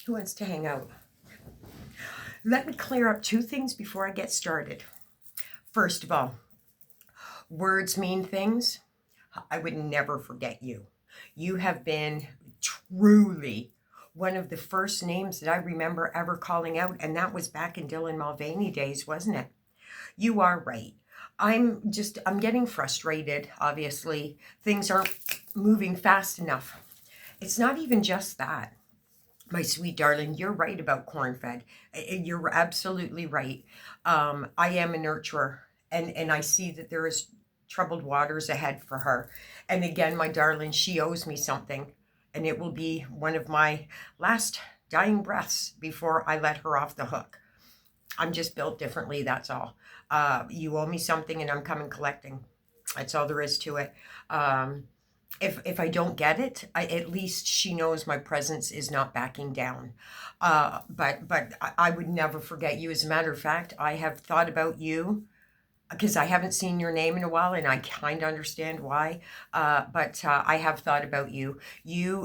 Who wants to hang out? Let me clear up two things before I get started. First of all, words mean things. I would never forget you. You have been truly one of the first names that I remember ever calling out, and that was back in Dylan Mulvaney days, wasn't it? You are right. I'm getting frustrated, obviously. Things aren't moving fast enough. It's not even just that. My sweet darling, you're right about corn-fed. You're absolutely right. I am a nurturer, and I see that there is troubled waters ahead for her. And again, my darling, she owes me something, and it will be one of my last dying breaths before I let her off the hook. I'm just built differently, that's all. You owe me something, and I'm coming collecting. That's all there is to it. If I don't get it, at least she knows my presence is not backing down. But I would never forget you. As a matter of fact, I have thought about you because I haven't seen your name in a while, and I kind of understand why. But I have thought about you.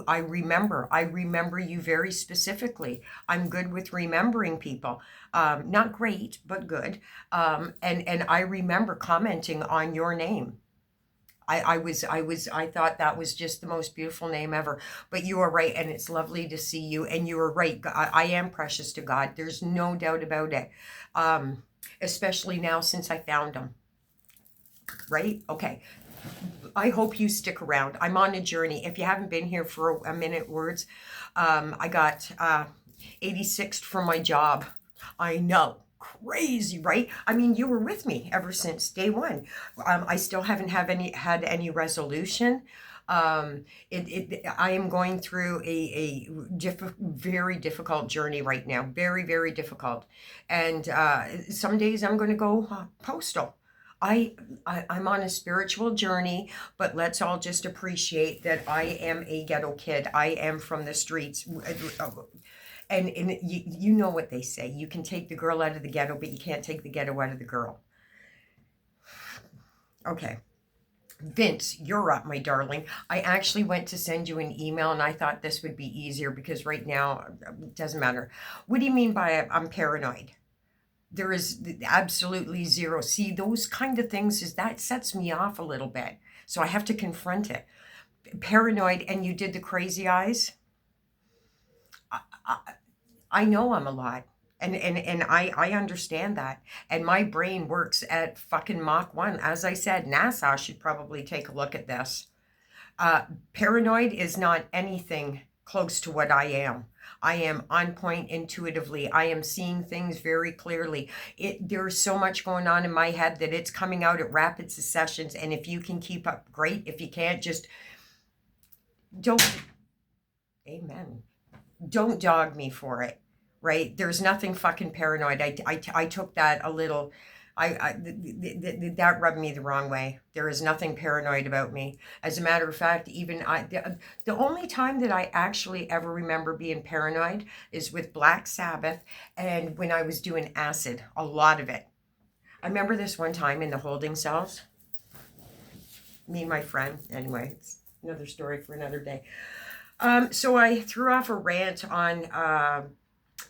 I remember you very specifically. I'm good with remembering people. Not great, but good. And I remember commenting on your name. I thought that was just the most beautiful name ever. But you are right, and it's lovely to see you. And you are right. I am precious to God. There's no doubt about it. Especially now since I found him. Right? Okay. I hope you stick around. I'm on a journey. If you haven't been here for a minute, words, I got 86th from my job. I know. Crazy, right? I mean, you were with me ever since day one. I still haven't had any resolution. I am going through a very difficult journey right now. Very, very difficult. And some days I'm going to go postal. I'm on a spiritual journey, but let's all just appreciate that I am a ghetto kid. I am from the streets. And you know what they say. You can take the girl out of the ghetto, but you can't take the ghetto out of the girl. Okay. Vince, you're up, my darling. I actually went to send you an email, and I thought this would be easier because right now, it doesn't matter. What do you mean by I'm paranoid? There is absolutely zero. See, those kind of things, that sets me off a little bit. So I have to confront it. Paranoid, and you did the crazy eyes? I know I'm a lot. And I understand that. And my brain works at fucking Mach 1. As I said, NASA should probably take a look at this. Paranoid is not anything close to what I am. I am on point intuitively. I am seeing things very clearly. There's so much going on in my head that it's coming out at rapid successions. And if you can keep up, great. If you can't, just don't. Amen. Don't dog me for it, right? There's nothing fucking paranoid. I took that a little, that rubbed me the wrong way. There is nothing paranoid about me. As a matter of fact, even the only time that I actually ever remember being paranoid is with Black Sabbath and when I was doing acid, a lot of it. I remember this one time in the holding cells, me and my friend, anyway, it's another story for another day. So I threw off a rant on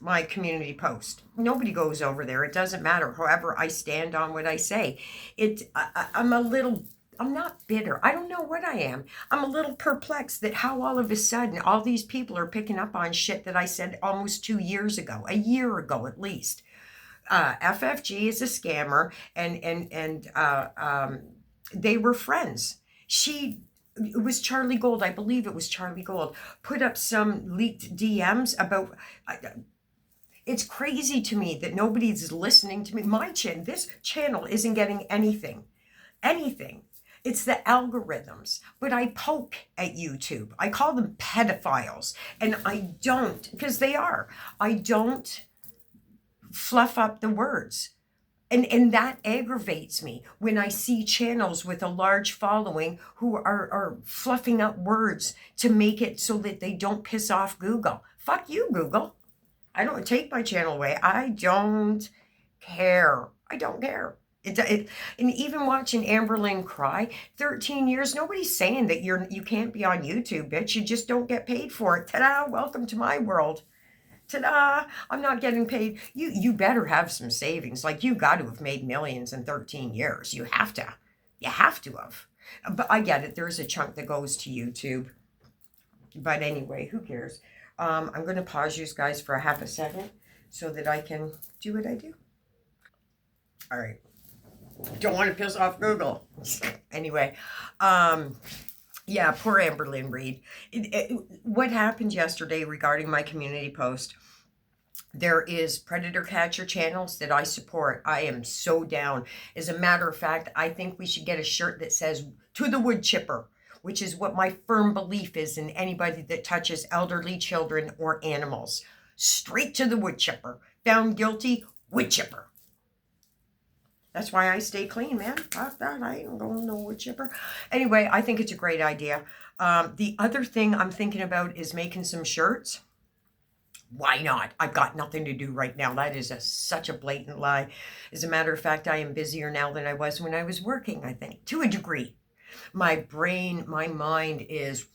my community post. Nobody goes over there. It doesn't matter. However, I stand on what I say. I'm not bitter. I don't know what I am. I'm a little perplexed that how all of a sudden all these people are picking up on shit that I said almost 2 years ago, a year ago at least. FFG is a scammer, and they were friends. It was Charlie Gold, I believe it was Charlie Gold, put up some leaked DMs about, it's crazy to me that nobody's listening to me. This channel isn't getting anything. It's the algorithms, but I poke at YouTube. I call them pedophiles, and I don't, because they are, I don't fluff up the words. And that aggravates me when I see channels with a large following who are fluffing up words to make it so that they don't piss off Google. Fuck you, Google. I don't take my channel away. I don't care. And even watching Amberlynn cry, 13 years, nobody's saying that you can't be on YouTube, bitch. You just don't get paid for it. Ta-da, welcome to my world. Ta-da! I'm not getting paid. You better have some savings. Like, you got to have made millions in 13 years. You have to. You have to have. But I get it. There's a chunk that goes to YouTube. But anyway, who cares? I'm going to pause you guys for a half a second so that I can do what I do. All right. Don't want to piss off Google. Anyway, yeah, poor Amberlynn Reed. What happened yesterday regarding my community post? There is predator catcher channels that I support. I am so down. As a matter of fact, I think we should get a shirt that says "To the wood chipper," which is what my firm belief is in anybody that touches elderly, children, or animals. Straight to the wood chipper. Found guilty, wood chipper. That's why I stay clean, man. Fuck that. I ain't going no wood chipper. Anyway, I think it's a great idea. The other thing I'm thinking about is making some shirts. Why not? I've got nothing to do right now. That is such a blatant lie. As a matter of fact, I am busier now than I was when I was working, I think, to a degree. My brain, my mind is,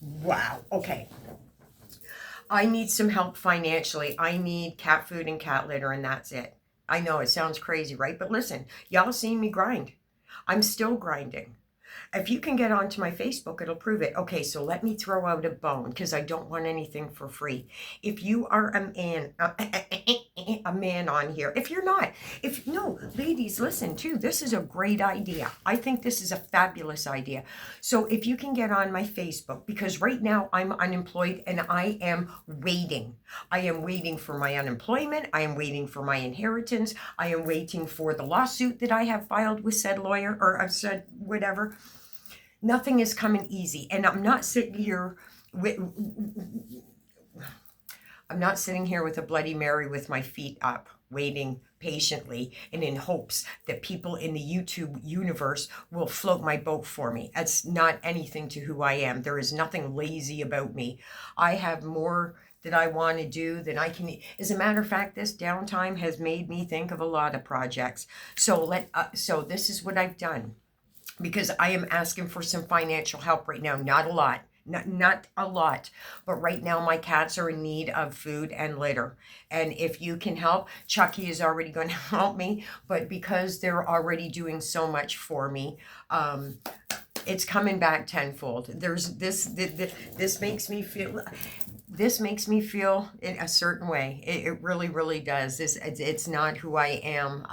wow. Okay. I need some help financially. I need cat food and cat litter, and that's it. I know it sounds crazy, right? But listen, y'all seen me grind. I'm still grinding. If you can get onto my Facebook, it'll prove it. Okay, so let me throw out a bone because I don't want anything for free. If you are a man on here, if you're not, no, ladies, listen too. This is a great idea. I think this is a fabulous idea. So if you can get on my Facebook, because right now I'm unemployed and I am waiting. I am waiting for my unemployment. I am waiting for my inheritance. I am waiting for the lawsuit that I have filed with said lawyer, or I've said whatever. Nothing is coming easy. And I'm not sitting here with a Bloody Mary with my feet up, waiting patiently and in hopes that people in the YouTube universe will float my boat for me. That's not anything to who I am. There is nothing lazy about me. I have more that I want to do than I can. As a matter of fact, this downtime has made me think of a lot of projects. So this is what I've done. Because I am asking for some financial help right now. Not a lot. Not a lot. But right now my cats are in need of food and litter. And if you can help, Chucky is already going to help me. But because they're already doing so much for me, it's coming back tenfold. There's this makes me feel... This makes me feel in a certain way. It really, really does. It's not who I am.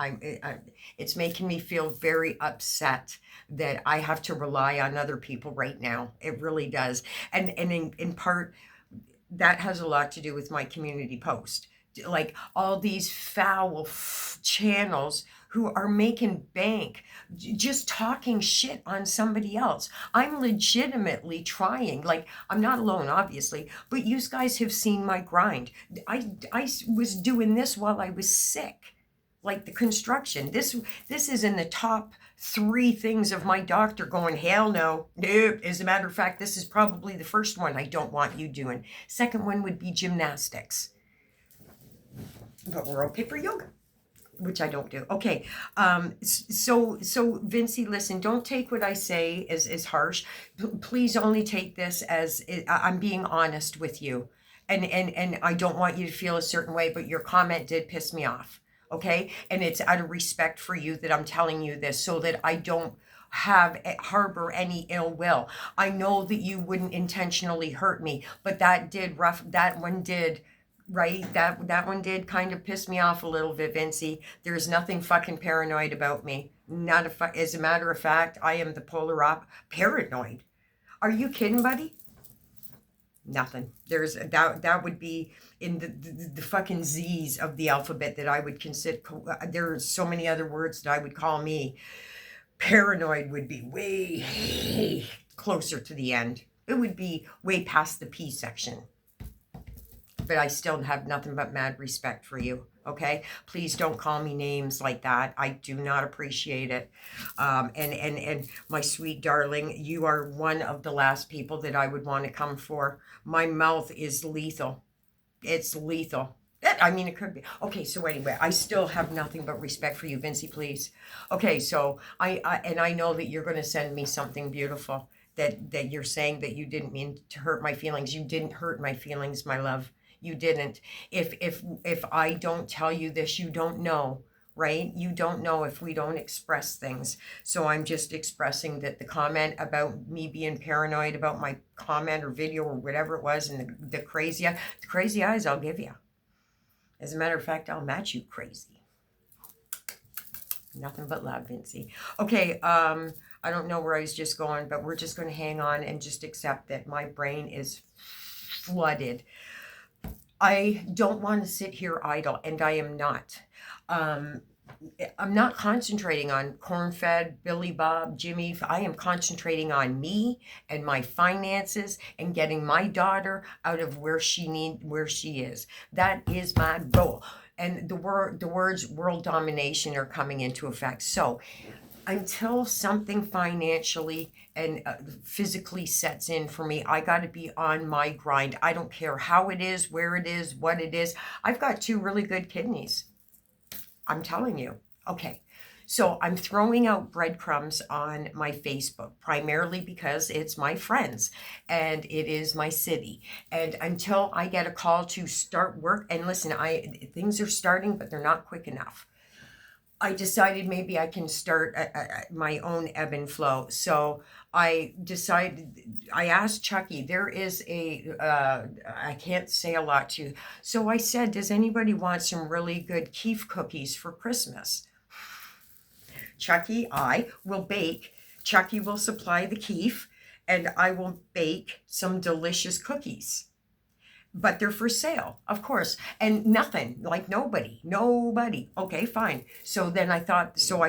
It's making me feel very upset that I have to rely on other people right now. It really does. And in part, that has a lot to do with my community post. Like all these foul channels who are making bank just talking shit on somebody else. I'm legitimately trying. Like, I'm not alone, obviously, but you guys have seen my grind. I was doing this while I was sick, like the construction. This is in the top 3 things of my doctor going, hell no, nope. As a matter of fact, this is probably the first one I don't want you doing. Second one would be gymnastics. But we're okay for yoga, which I don't do. Okay, so Vincey, listen, don't take what I say as harsh. Please only take this as I'm being honest with you. And I don't want you to feel a certain way, but your comment did piss me off, okay? And it's out of respect for you that I'm telling you this so that I don't harbor any ill will. I know that you wouldn't intentionally hurt me, but that one did... Right, that one did kind of piss me off a little bit, Vincey. There's nothing fucking paranoid about me. As a matter of fact, I am the polar paranoid. Are you kidding, buddy? Nothing. There's that would be in the fucking Z's of the alphabet that I would consider. There are so many other words that I would call me. Paranoid would be way closer to the end. It would be way past the P section. But I still have nothing but mad respect for you, okay? Please don't call me names like that. I do not appreciate it. And my sweet darling, you are one of the last people that I would want to come for. My mouth is lethal. It's lethal. I mean, it could be. Okay, so anyway, I still have nothing but respect for you, Vincey, please. Okay, so I know that you're going to send me something beautiful, that you're saying that you didn't mean to hurt my feelings. You didn't hurt my feelings, my love. You didn't. If I don't tell you this, you don't know, right? You don't know if we don't express things. So I'm just expressing that the comment about me being paranoid about my comment or video or whatever it was, and the crazy eyes I'll give you. As a matter of fact, I'll match you crazy. Nothing but love, Vincy. Okay, I don't know where I was just going, but we're just going to hang on and just accept that my brain is flooded. I don't want to sit here idle, and I am not. I'm not concentrating on corn-fed, Billy Bob, Jimmy. I am concentrating on me and my finances and getting my daughter out of where she is. That is my goal. And the words world domination are coming into effect. So until something financially and physically sets in for me, I got to be on my grind. I don't care how it is, where it is, what it is. I've got 2 really good kidneys. I'm telling you. Okay. So I'm throwing out breadcrumbs on my Facebook, primarily because it's my friends and it is my city. And until I get a call to start work, and listen, things are starting, but they're not quick enough. I decided maybe I can start my own ebb and flow. So I asked Chucky, there is I can't say a lot to. So I said, does anybody want some really good keef cookies for Christmas? Chucky, I will bake. Chucky will supply the keef, and I will bake some delicious cookies. But they're for sale, of course, and nothing, like nobody. Okay, fine. So then I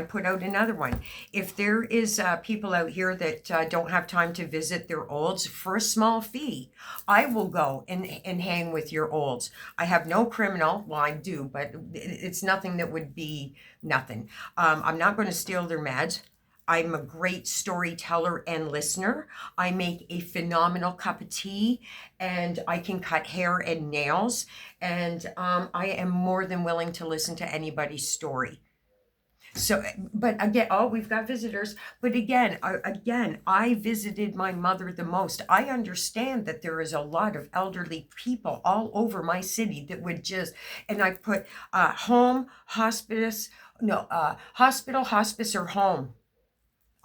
put out another one. If there is people out here that don't have time to visit their olds for a small fee, I will go and hang with your olds. I have no criminal, well, I do, but it's nothing that would be nothing. I'm not going to steal their meds. I'm a great storyteller and listener. I make a phenomenal cup of tea, and I can cut hair and nails. And I am more than willing to listen to anybody's story. So, but again, oh, we've got visitors. But again, I visited my mother the most. I understand that there is a lot of elderly people all over my city that would and I put home, hospice, hospital, hospice, or home.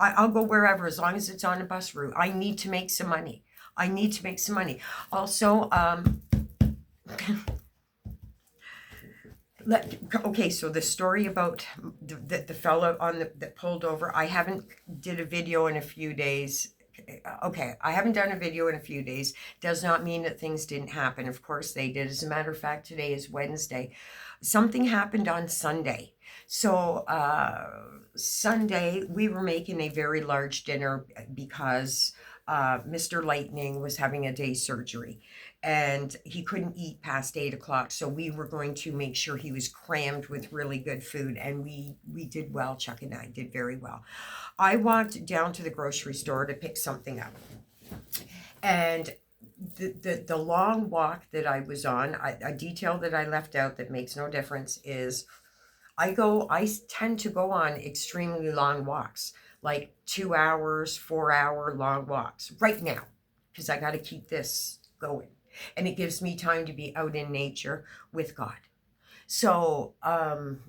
I'll go wherever as long as it's on a bus route. I need to make some money. Also, so the story about the fellow that pulled over, I haven't did a video in a few days. Okay, I haven't done a video in a few days. Does not mean that things didn't happen. Of course they did. As a matter of fact, today is Wednesday. Something happened on Sunday. So Sunday, we were making a very large dinner because Mr. Lightning was having a day surgery and he couldn't eat past 8 o'clock. So we were going to make sure he was crammed with really good food, and we did well. Chuck and I did very well. I walked down to the grocery store to pick something up, and the long walk that I was on, a detail that I left out that makes no difference is I tend to go on extremely long walks, like 2 hours, 4-hour long walks right now, because I got to keep this going. And it gives me time to be out in nature with God. So, and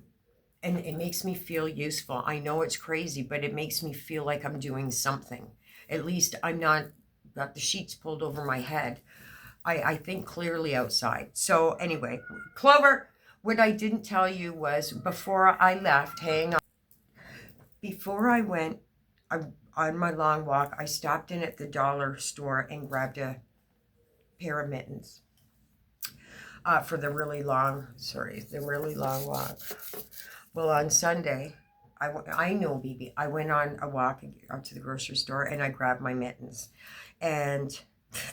it makes me feel useful. I know it's crazy, but it makes me feel like I'm doing something. At least I'm not got the sheets pulled over my head. I think clearly outside. So anyway, Clover, what I didn't tell you was before I left, before I went on my long walk, I stopped in at the dollar store and grabbed a pair of mittens for the really long walk. Well, on Sunday, I know, BB, I went on a walk out to the grocery store and I grabbed my mittens. And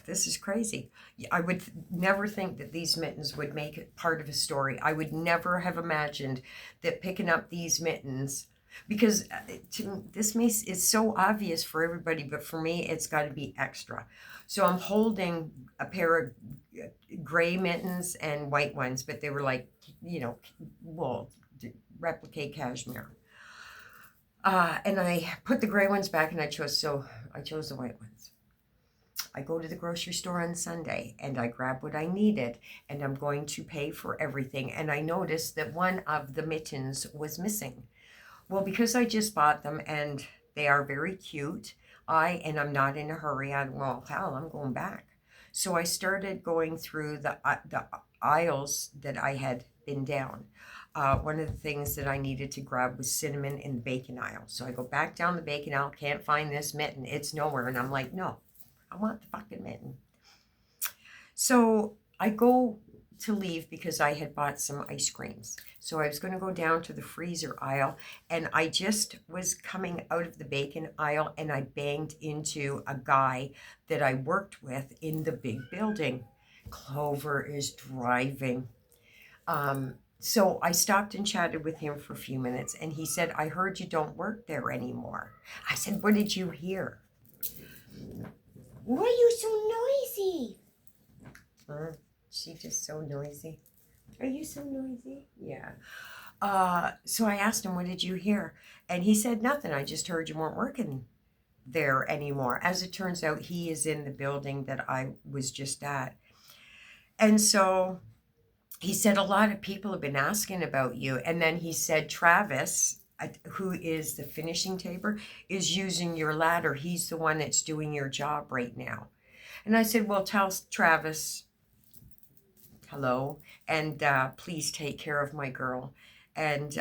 this is crazy. I would never think that these mittens would make it part of a story. I would never have imagined that picking up these mittens, because it's so obvious for everybody, but for me, it's got to be extra. So I'm holding a pair of gray mittens and white ones, but they were like, wool, replicate cashmere. And I put the gray ones back and I chose the white ones. I go to the grocery store on Sunday and I grab what I needed and I'm going to pay for everything. And I noticed that one of the mittens was missing. Well, because I just bought them and they are very cute, and I'm not in a hurry. Well, hell, I'm going back. So I started going through the aisles that I had been down. One of the things that I needed to grab was cinnamon in the bacon aisle. So I go back down the bacon aisle, can't find this mitten. It's nowhere. And I'm like, no, I want the fucking mitten. So I go to leave because I had bought some ice creams. So I was going to go down to the freezer aisle and I just was coming out of the bacon aisle and I banged into a guy that I worked with in the big building. Clover is driving. So I stopped and chatted with him for a few minutes and he said, I heard you don't work there anymore. I said, what did you hear? Why are you so noisy? She's just so noisy. Are you so noisy? Yeah. So I asked him, what did you hear? And he said, nothing. I just heard you weren't working there anymore. As it turns out, he is in the building that I was just at. And so he said, a lot of people have been asking about you. And then he said, Travis, who is the finishing taper, is using your ladder. He's the one that's doing your job right now. And I said, well, tell Travis hello, and please take care of my girl, and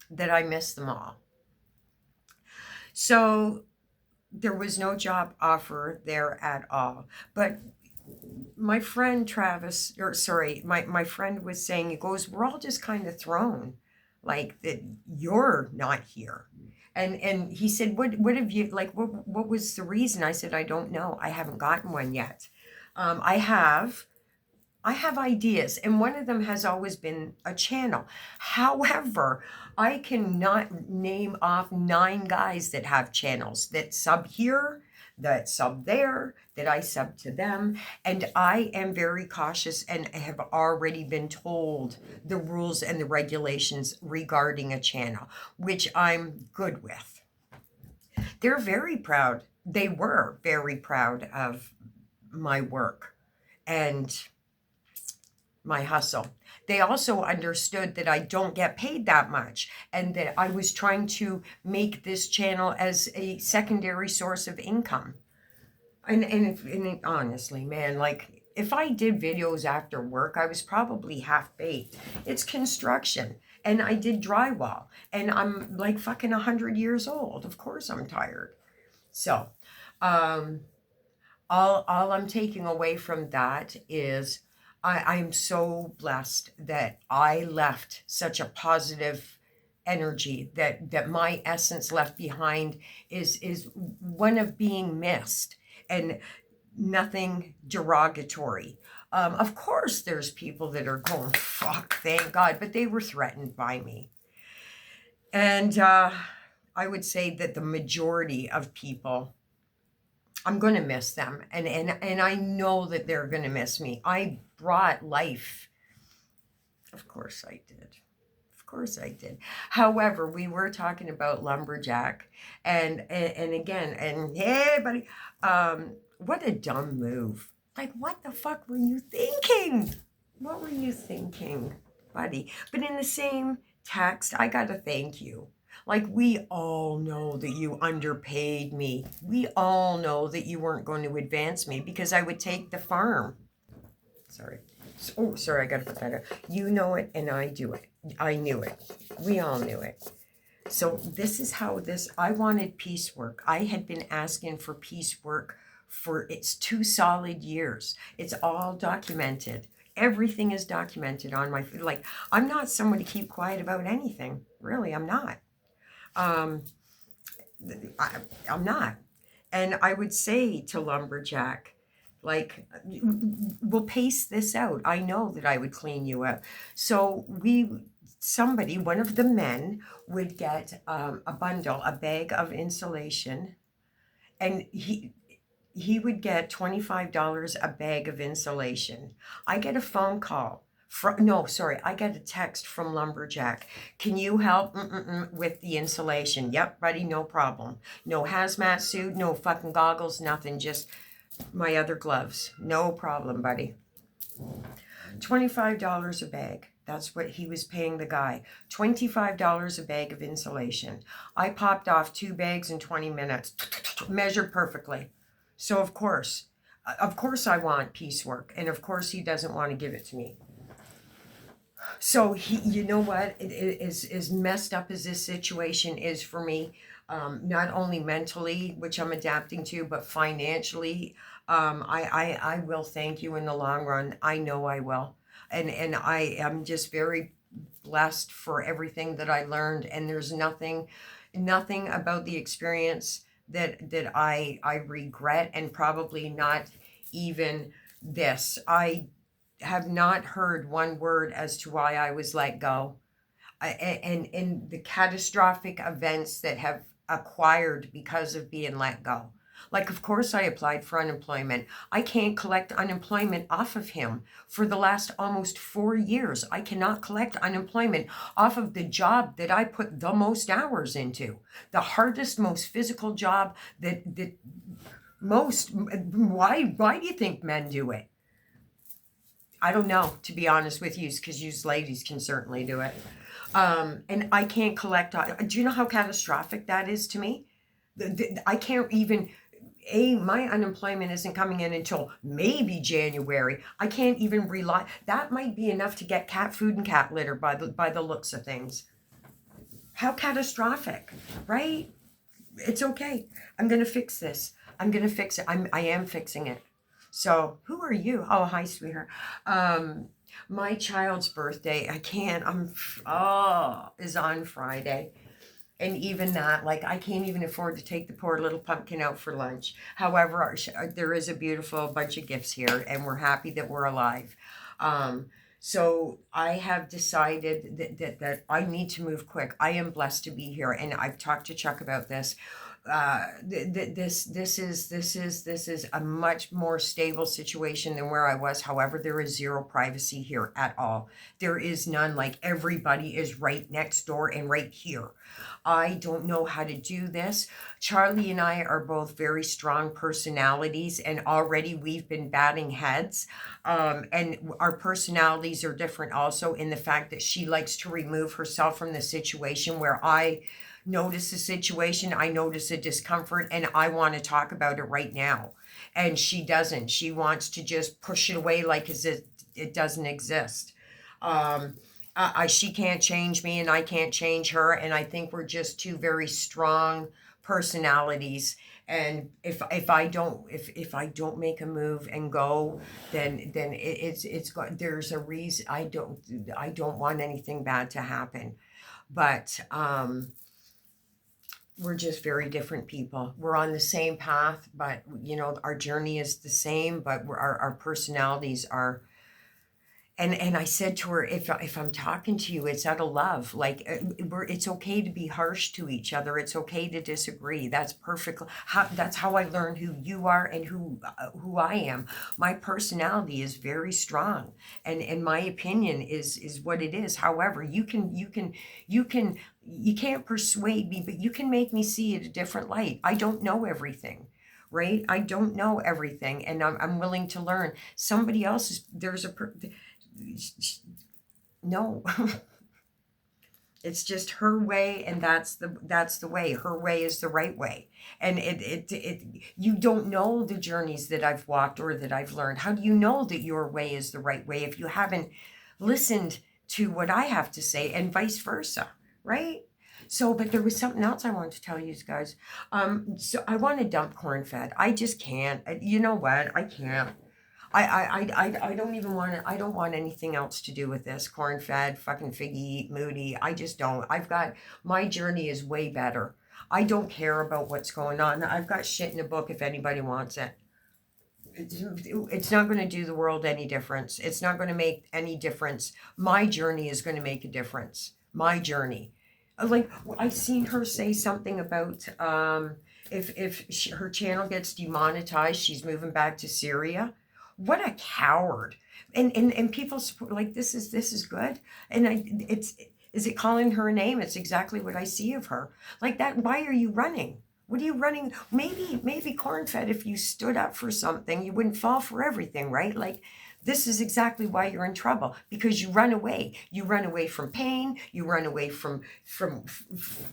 that I miss them all. So there was no job offer there at all. But my friend Travis, my friend was saying, he goes, we're all just kind of thrown, like that you're not here. And he said, what have you, like, what was the reason? I said, I don't know. I haven't gotten one yet. I have ideas, and one of them has always been a channel. However, I cannot name off 9 guys that have channels that sub here, that sub there, that I sub to them. And I am very cautious and have already been told the rules and the regulations regarding a channel, which I'm good with. They're very proud. They were very proud of my work and my hustle. They also understood that I don't get paid that much and that I was trying to make this channel as a secondary source of income. And honestly, man, like if I did videos after work, I was probably half baked. It's construction and I did drywall and I'm like fucking 100 years old. Of course I'm tired. So, all I'm taking away from that is I am so blessed that I left such a positive energy, that my essence left behind is one of being missed and nothing derogatory. Of course, there's people that are going, fuck, thank God, but they were threatened by me. And I would say that the majority of people, I'm going to miss them. And I know that they're going to miss me. I brought life. Of course I did. Of course I did. However, we were talking about lumberjack. And again, and hey, buddy, what a dumb move. Like, what the fuck were you thinking? What were you thinking, buddy? But in the same text, I got to thank you. Like, we all know that you underpaid me. We all know that you weren't going to advance me because I would take the farm. Sorry. Oh, sorry, I got to put that out. You know it and I do it. I knew it. We all knew it. So this is how I wanted piecework. I had been asking for piecework for 2 solid years. It's all documented. Everything is documented on my, like, I'm not someone to keep quiet about anything. Really, I'm not. I'm not. And I would say to lumberjack, like, we'll pace this out. I know that I would clean you up. So one of the men would get a bundle, a bag of insulation, and he would get $25 a bag of insulation. I get a phone call. I get a text from Lumberjack. Can you help with the insulation? Yep, buddy, no problem. No hazmat suit, no fucking goggles, nothing. Just My other gloves. No problem, buddy. $25 a bag. That's what he was paying the guy. $25 a bag of insulation. I popped off 2 bags in 20 minutes. Measured perfectly. So of course I want piecework. And of course he doesn't want to give it to me. So he, you know what, it is as messed up as this situation is for me, not only mentally, which I'm adapting to, but financially, I will thank you in the long run. I know I will, and I am just very blessed for everything that I learned. And there's nothing about the experience that I regret, and probably not even this. I have not heard one word as to why I was let go. And the catastrophic events that have acquired because of being let go. Like, of course, I applied for unemployment. I can't collect unemployment off of him for the last almost 4 years. I cannot collect unemployment off of the job that I put the most hours into, the hardest, most physical job that most. Why do you think men do it? I don't know, to be honest with you, because you ladies can certainly do it. And I can't collect. Do you know how catastrophic that is to me? I can't even. My unemployment isn't coming in until maybe January. I can't even rely. That might be enough to get cat food and cat litter by the looks of things. How catastrophic, right? It's okay. I'm gonna fix this. I'm gonna fix it. I am fixing it. So, who are you? Oh, hi, sweetheart. My child's birthday, is on Friday. And even that, like, I can't even afford to take the poor little pumpkin out for lunch. However, there is a beautiful bunch of gifts here, and we're happy that we're alive. So I have decided that I need to move quick. I am blessed to be here, and I've talked to Chuck about this. This is a much more stable situation than where I was. However, there is zero privacy here at all. There is none. Like, everybody is right next door and right here. I don't know how to do this. Charlie and I are both very strong personalities, and already we've been batting heads. And our personalities are different also, in the fact that she likes to remove herself from the situation, where I notice a situation, I notice a discomfort, and I want to talk about it right now. And she doesn't. She wants to just push it away like as if it doesn't exist. She can't change me, and I can't change her. And I think we're just two very strong personalities. And if I don't make a move and go, then there's a reason. I don't want anything bad to happen. But we're just very different people. We're on the same path, but our journey is the same, but our personalities are. And I said to her, if I'm talking to you, it's out of love. Like, it's okay to be harsh to each other. It's okay to disagree. That's perfect. That's how I learned who you are and who I am. My personality is very strong, and my opinion is what it is. However, you can't persuade me, but you can make me see it a different light. I don't know everything. Right? I don't know everything, and I'm willing to learn. Somebody else no. It's just her way, and that's the way. Her way is the right way. And you don't know the journeys that I've walked or that I've learned. How do you know that your way is the right way if you haven't listened to what I have to say, and vice versa, right? So, but there was something else I wanted to tell you guys. So I want to dump corn fed. I just can't. You know what? I can't. I don't even want to. I don't want anything else to do with this. Corn fed, fucking figgy, moody. I just don't. My journey is way better. I don't care about what's going on. I've got shit in a book if anybody wants it. It's not going to do the world any difference. It's not going to make any difference. My journey is going to make a difference. My journey. Like, I've seen her say something about if her channel gets demonetized, she's moving back to Syria. What a coward. And people support, like, this is good. And is it calling her a name? It's exactly what I see of her. Like that. Why are you running? What are you running? Maybe corn-fed, if you stood up for something, you wouldn't fall for everything, right? Like, this is exactly why you're in trouble, because you run away. You run away from pain. You run away from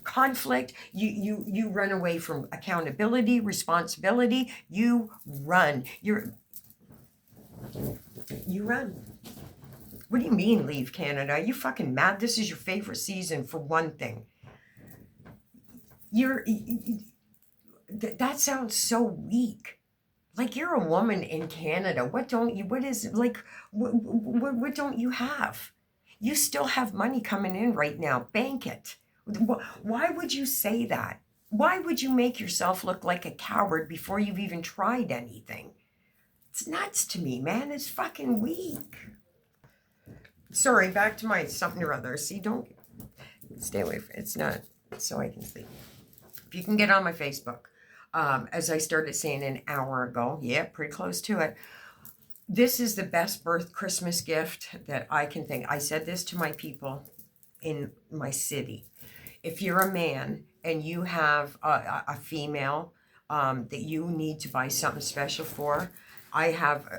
conflict. You run away from accountability, responsibility. You run. You run. What do you mean leave Canada? Are you fucking mad? This is your favorite season for one thing. That sounds so weak. Like, you're a woman in Canada. What don't you have? You still have money coming in right now. Bank it. Why would you say that? Why would you make yourself look like a coward before you've even tried anything? It's nuts to me, man. It's fucking weak. Sorry, back to my something or other. See, don't stay away from it. It's not so I can sleep. If you can get on my Facebook, as I started saying an hour ago, yeah, pretty close to it. This is the best Christmas gift that I can think. I said this to my people in my city. If you're a man and you have a female that you need to buy something special for, I have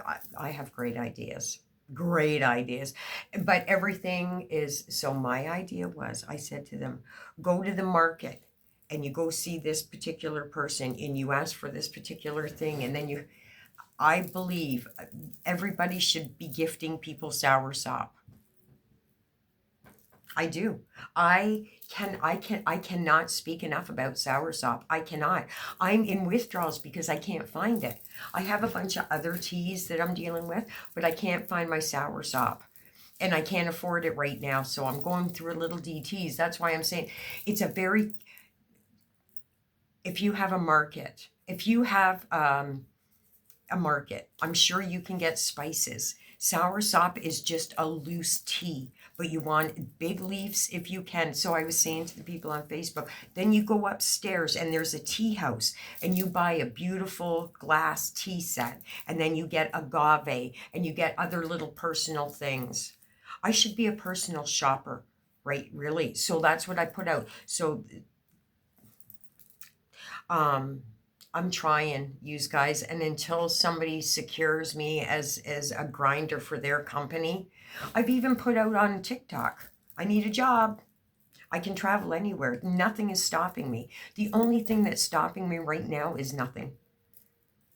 great ideas. Great ideas. But everything is, so my idea was, I said to them, go to the market and you go see this particular person and you ask for this particular thing, and then I believe everybody should be gifting people soursop. I do. I cannot speak enough about soursop. I cannot. I'm in withdrawals because I can't find it. I have a bunch of other teas that I'm dealing with, but I can't find my soursop. And I can't afford it right now, so I'm going through a little DTs. That's why I'm saying it's if you have a market, I'm sure you can get spices. Soursop is just a loose tea, but you want big leaves if you can. So I was saying to the people on Facebook, then you go upstairs and there's a tea house and you buy a beautiful glass tea set, and then you get agave and you get other little personal things. I should be a personal shopper, right? Really. So that's what I put out. So I'm trying, you guys, and until somebody secures me as a grinder for their company, I've even put out on TikTok, I need a job. I can travel anywhere. Nothing is stopping me. The only thing that's stopping me right now is nothing.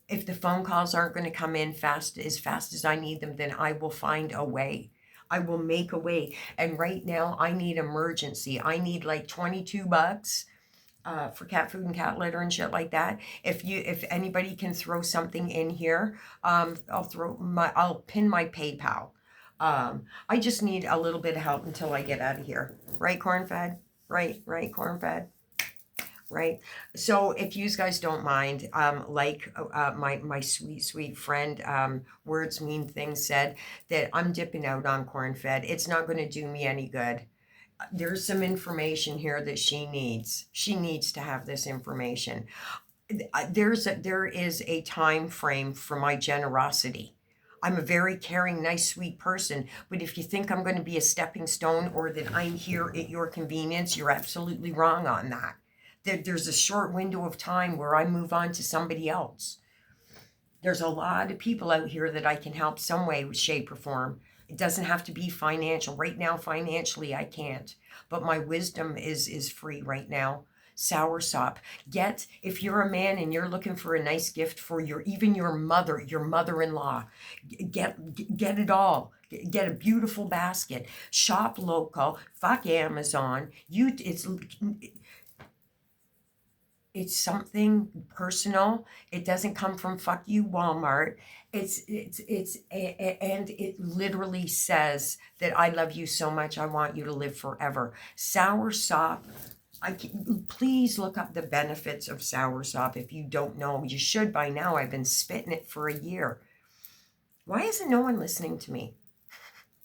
If the phone calls aren't going to come in fast as I need them, then I will find a way. I will make a way. And right now I need emergency. I need like $22 for cat food and cat litter and shit like that. If anybody can throw something in here, I'll pin my PayPal. I just need a little bit of help until I get out of here. Right, corn-fed? Right, corn-fed? Right. So if you guys don't mind, my sweet friend, Words Mean Things said, that I'm dipping out on corn-fed. It's not going to do me any good. There's some information here that she needs. She needs to have this information. There is a time frame for my generosity. I'm a very caring, nice, sweet person. But if you think I'm going to be a stepping stone or that I'm here at your convenience, you're absolutely wrong on that. There's a short window of time where I move on to somebody else. There's a lot of people out here that I can help some way, shape, or form. It doesn't have to be financial. Right now, financially, I can't. But my wisdom is free right now. Soursop. If you're a man and you're looking for a nice gift for your mother-in-law, get it all. Get a beautiful basket. Shop local. Fuck Amazon. It's something personal. It doesn't come from fuck you Walmart. And it literally says that I love you so much. I want you to live forever. Soursop. Please look up the benefits of soursop. If you don't know, you should by now. I've been spitting it for a year. Why isn't no one listening to me?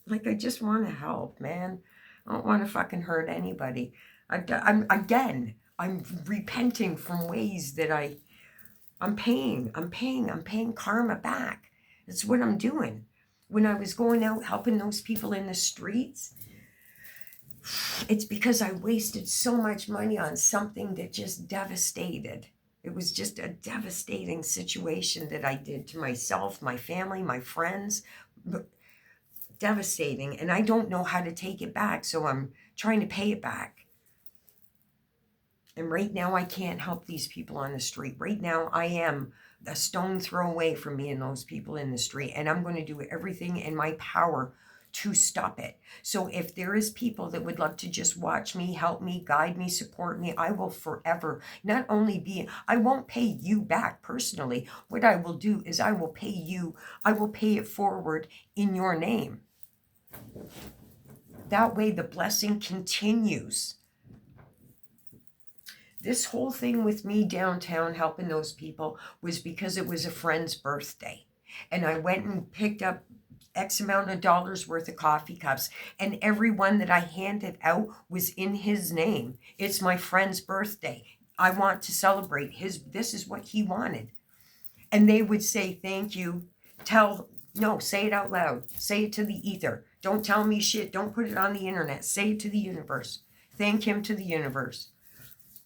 Like, I just want to help, man. I don't want to fucking hurt anybody. I'm repenting from ways that I'm paying karma back. That's what I'm doing. When I was going out helping those people in the streets, it's because I wasted so much money on something that just devastated. It was just a devastating situation that I did to myself, my family, my friends. Devastating. And I don't know how to take it back, so I'm trying to pay it back. And right now, I can't help these people on the street. Right now, I am a stone throw away from me and those people in the street. And I'm going to do everything in my power to stop it. So if there is people that would love to just watch me, help me, guide me, support me, I will forever not only be, I won't pay you back personally. What I will do is I will pay you, I will pay it forward in your name. That way the blessing continues. This whole thing with me downtown helping those people was because it was a friend's birthday. And I went and picked up X amount of dollars worth of coffee cups, and every one that I handed out was in his name. It's my friend's birthday. I want to celebrate this is what he wanted. And they would say, thank you. No, say it out loud. Say it to the ether. Don't tell me shit. Don't put it on the internet. Say it to the universe. Thank him to the universe.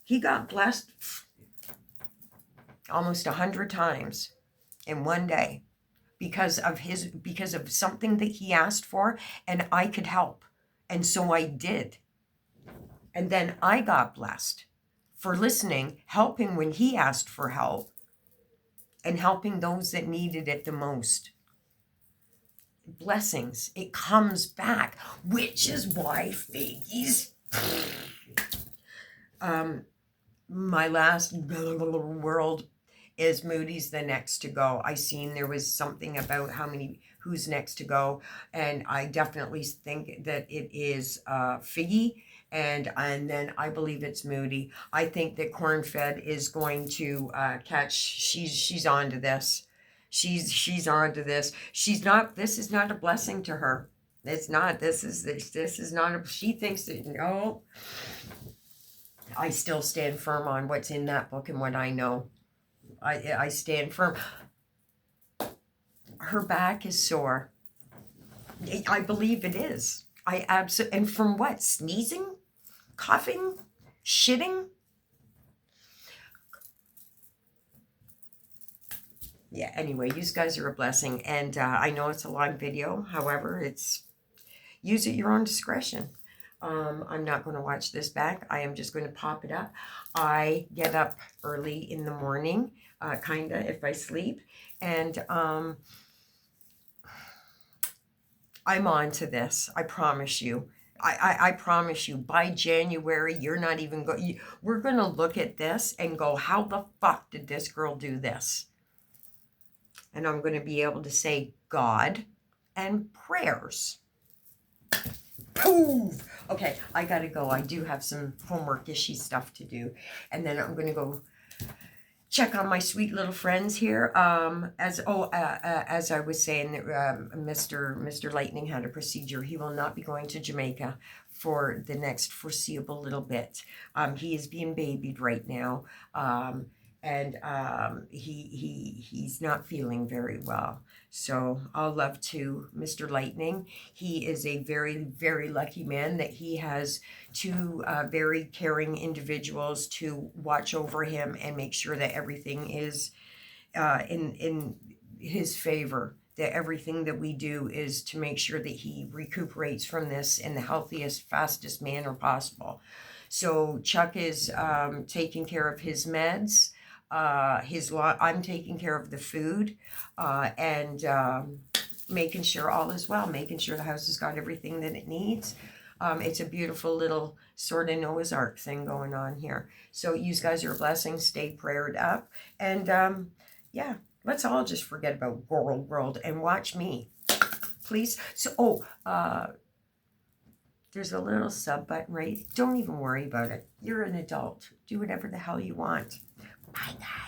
He got blessed almost 100 times in one day because of something that he asked for, and I could help. And so I did. And then I got blessed for listening, helping when he asked for help, and helping those that needed it the most. Blessings, it comes back, which is why figgies. My last world is Moody's the next to go. I seen there was something about who's next to go, and I definitely think that it is Figgy, and then I believe it's Moody. I think that Corn-Fed is going to catch. She's on to this. She's on to this. She's not. This is not a blessing to her. It's not. This is not. She thinks that no. I still stand firm on what's in that book and what I know. I stand firm. Her back is sore. I believe it is. And from what? Sneezing? Coughing? Shitting? Yeah, anyway, you guys are a blessing. And I know it's a long video. However, use at your own discretion. I'm not going to watch this back. I am just going to pop it up. I get up early in the morning, kind of, if I sleep. And I'm on to this. I promise you. I promise you, by January, you're not even going... We're going to look at this and go, how the fuck did this girl do this? And I'm going to be able to say God and prayers. Poof! Okay, I gotta go. I do have some homework-ishy stuff to do. And then I'm gonna go check on my sweet little friends here. As I was saying, Mr. Lightning had a procedure. He will not be going to Jamaica for the next foreseeable little bit. He is being babied right now. And he's not feeling very well. So all love to Mr. Lightning. He is a very, very lucky man that he has two very caring individuals to watch over him and make sure that everything is in his favor. That everything that we do is to make sure that he recuperates from this in the healthiest, fastest manner possible. So Chuck is taking care of his meds. I'm taking care of the food, and making sure all is well, making sure the house has got everything that it needs. It's a beautiful little sort of Noah's Ark thing going on here. So you guys are a blessing. Stay prayed up. And yeah, let's all just forget about world and watch me, please. So, there's a little sub button, right? Don't even worry about it. You're an adult. Do whatever the hell you want. Bye, guys.